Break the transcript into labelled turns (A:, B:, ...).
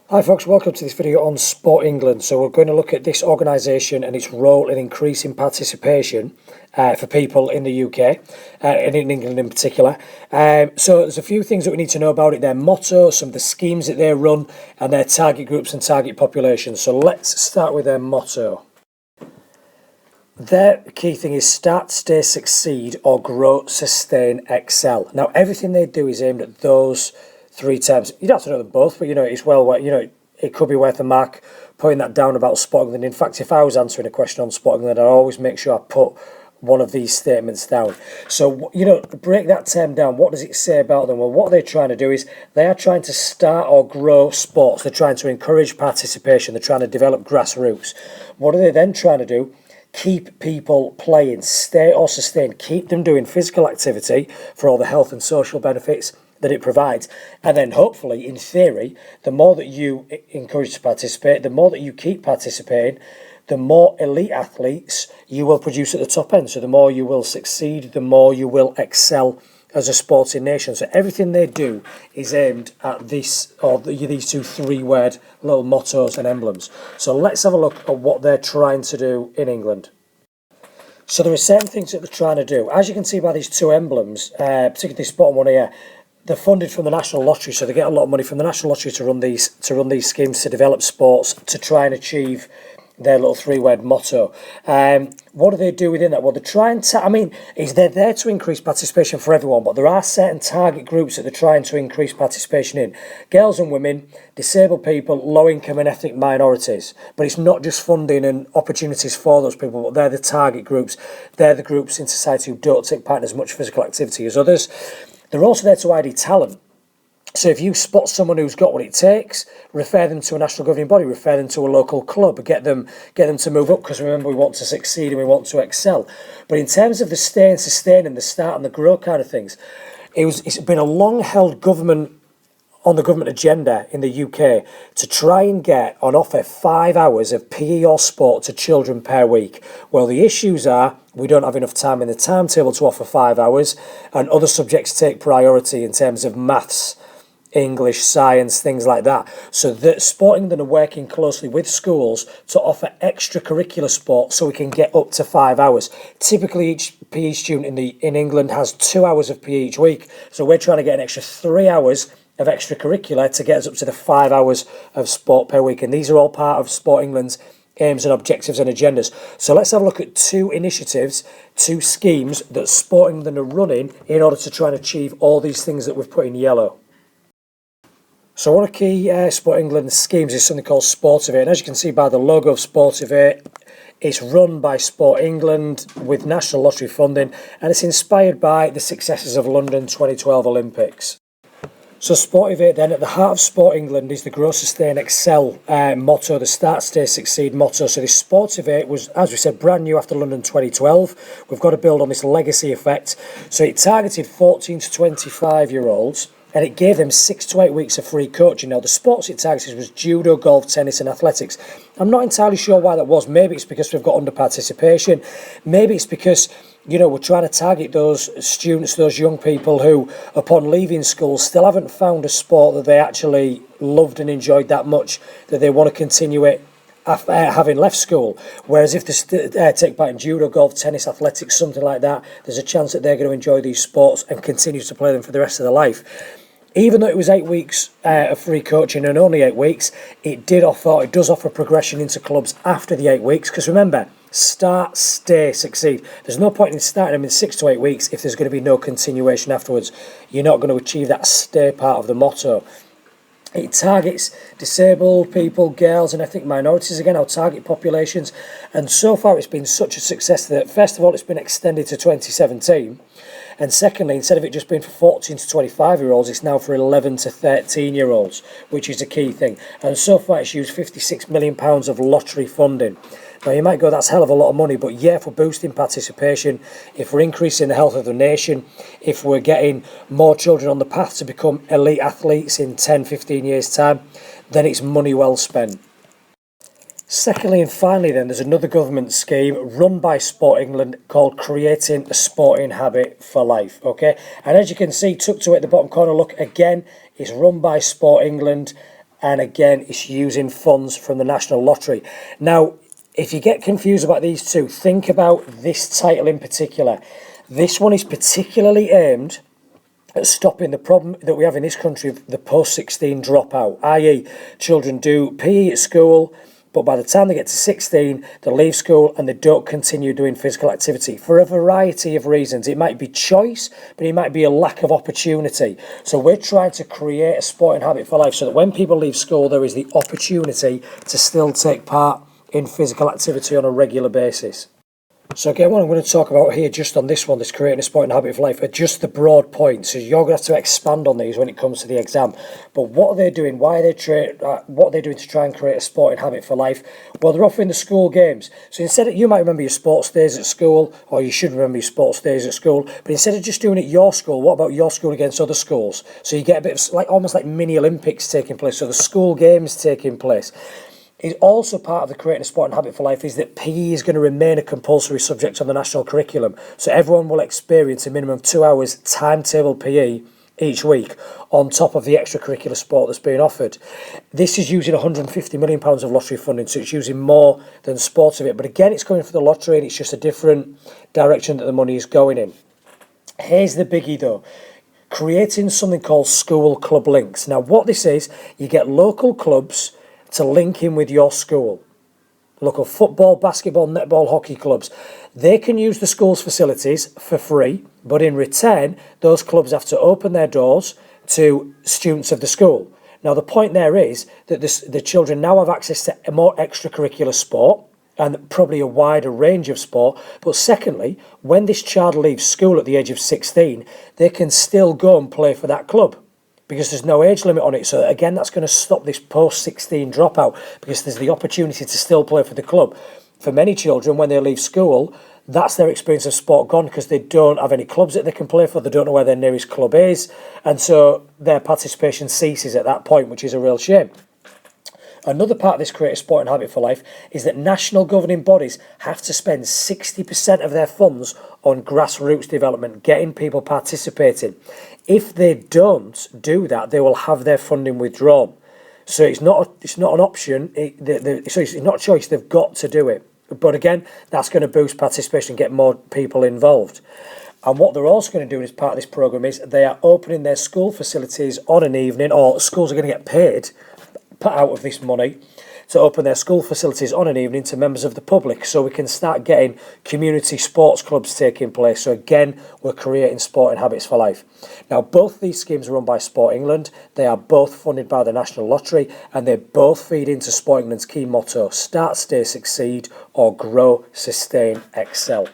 A: Hi folks, welcome to this video on Sport England. So we're going to look at this organisation and its role in increasing participation for people in the UK and in England in particular. So there's a few things that we need to know about it, their motto, some of the schemes that they run and their target groups and target populations. So let's start with their motto. Their key thing is start, stay, succeed, or grow, sustain, excel. Now everything they do is aimed at those three terms. You don't have to know them both, but it's well, it could be worth a mark putting that down about Sport England. In fact, if I was answering a question on Sport England, I'd always make sure I put one of these statements down. So, break that term down. What does it say about them? Well, what they're trying to do is they are trying to start or grow sports. They're trying to encourage participation. They're trying to develop grassroots. What are they then trying to do? Keep people playing, stay or sustain, keep them doing physical activity for all the health and social benefits that it provides. And then hopefully, in theory, the more that you encourage to participate, the more that you keep participating, the more elite athletes you will produce at the top end. So the more you will succeed, the more you will excel as a sporting nation. So everything they do is aimed at these two three-word little mottos and emblems. So let's have a look at what they're trying to do in England. So there are certain things that they're trying to do. As you can see by these two emblems, particularly this bottom one here, they're funded from the National Lottery, so they get a lot of money from the National Lottery to run these schemes, to develop sports, to try and achieve their little three-word motto. What do they do within that? Well, they're trying to, they're there to increase participation for everyone, but there are certain target groups that they're trying to increase participation in. Girls and women, disabled people, low-income and ethnic minorities. But it's not just funding and opportunities for those people, but they're the target groups. They're the groups in society who don't take part in as much physical activity as others. They're also there to ID talent. So if you spot someone who's got what it takes, refer them to a national governing body, refer them to a local club, get them to move up, because remember, we want to succeed and we want to excel. But in terms of the stay and sustain and the start and the grow kind of things, it's been a long-held on the government agenda in the UK to try and get on offer 5 hours of PE or sport to children per week. Well, the issues are we don't have enough time in the timetable to offer 5 hours, and other subjects take priority in terms of maths, English, science, things like that. So that Sport England are working closely with schools to offer extracurricular sport so we can get up to 5 hours. Typically, each PE student in England has 2 hours of PE each week. So we're trying to get an extra 3 hours of extracurricular to get us up to the 5 hours of sport per week. And these are all part of Sport England's aims and objectives and agendas. So let's have a look at two initiatives, two schemes that Sport England are running in order to try and achieve all these things that we've put in yellow. So one of the key Sport England schemes is something called Sportivate. And as you can see by the logo of Sportivate, it's run by Sport England with National Lottery funding, and it's inspired by the successes of London 2012 Olympics. So Sportivate then, at the heart of Sport England is the Grow, Sustain, Excel motto, the Start, Stay, Succeed motto. So this Sportivate was, as we said, brand new after London 2012. We've got to build on this legacy effect. So it targeted 14 to 25-year-olds, and it gave them 6 to 8 weeks of free coaching. Now, the sports it targeted was judo, golf, tennis and athletics. I'm not entirely sure why that was. Maybe it's because we've got under participation. Maybe it's because, we're trying to target those students, those young people who, upon leaving school, still haven't found a sport that they actually loved and enjoyed that much that they want to continue it having left school. Whereas if they take part in judo, golf, tennis, athletics, something like that, there's a chance that they're going to enjoy these sports and continue to play them for the rest of their life. Even though it was 8 weeks of free coaching and only 8 weeks, it does offer progression into clubs after the 8 weeks. Because remember, start, stay, succeed. There's no point in starting them in 6 to 8 weeks if there's going to be no continuation afterwards. You're not going to achieve that stay part of the motto. It targets disabled people, girls and ethnic minorities, again, our target populations. And so far it's been such a success that, first of all, it's been extended to 2017. And secondly, instead of it just being for 14 to 25-year-olds, it's now for 11 to 13-year-olds, which is a key thing. And so far it's used £56 million of lottery funding. Now you might go, that's a hell of a lot of money, but yeah, if we're boosting participation, if we're increasing the health of the nation, if we're getting more children on the path to become elite athletes in 10, 15 years' time, then it's money well spent. Secondly and finally then, there's another government scheme run by Sport England called Creating a Sporting Habit for Life, okay? And as you can see, tucked away at the bottom corner, look, again, it's run by Sport England. and again, it's using funds from the National Lottery. Now, if you get confused about these two, think about this title in particular. This one is particularly aimed at stopping the problem that we have in this country of the post-16 dropout, i.e. children do PE at school, but by the time they get to 16, they leave school and they don't continue doing physical activity for a variety of reasons. It might be choice, but it might be a lack of opportunity. So we're trying to create a sporting habit for life so that when people leave school, there is the opportunity to still take part in physical activity on a regular basis. So again, what I'm going to talk about here just on this one, this creating a sporting habit of life, are just the broad points. So you're going to have to expand on these when it comes to the exam. But what are they doing? Why are they what are they doing to try and create a sporting habit for life? Well, they're offering the school games. So instead of, you might remember your sports days at school, or you should remember your sports days at school, but instead of just doing it at your school, what about your school against other schools? So you get a bit of almost like mini Olympics taking place. So the school games taking place. Is also part of the creating a sporting habit for life is that PE is going to remain a compulsory subject on the national curriculum. So everyone will experience a minimum of 2 hours timetable PE each week on top of the extracurricular sport that's being offered. This is using £150 million of lottery funding, so it's using more than sport of it. But again, it's going for the lottery and it's just a different direction that the money is going in. Here's the biggie though. Creating something called school club links. Now what this is, you get local clubs to link in with your school. Local football, basketball, netball, hockey clubs. They can use the school's facilities for free, but in return, those clubs have to open their doors to students of the school. Now, the point there is that the children now have access to a more extracurricular sport and probably a wider range of sport. But secondly, when this child leaves school at the age of 16, they can still go and play for that club, because there's no age limit on it. So again, that's going to stop this post-16 dropout, because there's the opportunity to still play for the club. For many children, when they leave school, that's their experience of sport gone, because they don't have any clubs that they can play for, they don't know where their nearest club is, and so their participation ceases at that point, which is a real shame. Another part of this create a sporting habit for life is that national governing bodies have to spend 60% of their funds on grassroots development, getting people participating. If they don't do that, they will have their funding withdrawn. So it's not an option. So it's not a choice. They've got to do it. But again, that's going to boost participation, get more people involved. And what they're also going to do as part of this programme is they are opening their school facilities on an evening, or schools are going to get paid out of this money to open their school facilities on an evening to members of the public, so we can start getting community sports clubs taking place. So again, we're creating sporting habits for life. Now, both these schemes are run by Sport England. They are both funded by the National Lottery, and they both feed into Sport England's key motto: start, stay, succeed, or grow, sustain, excel.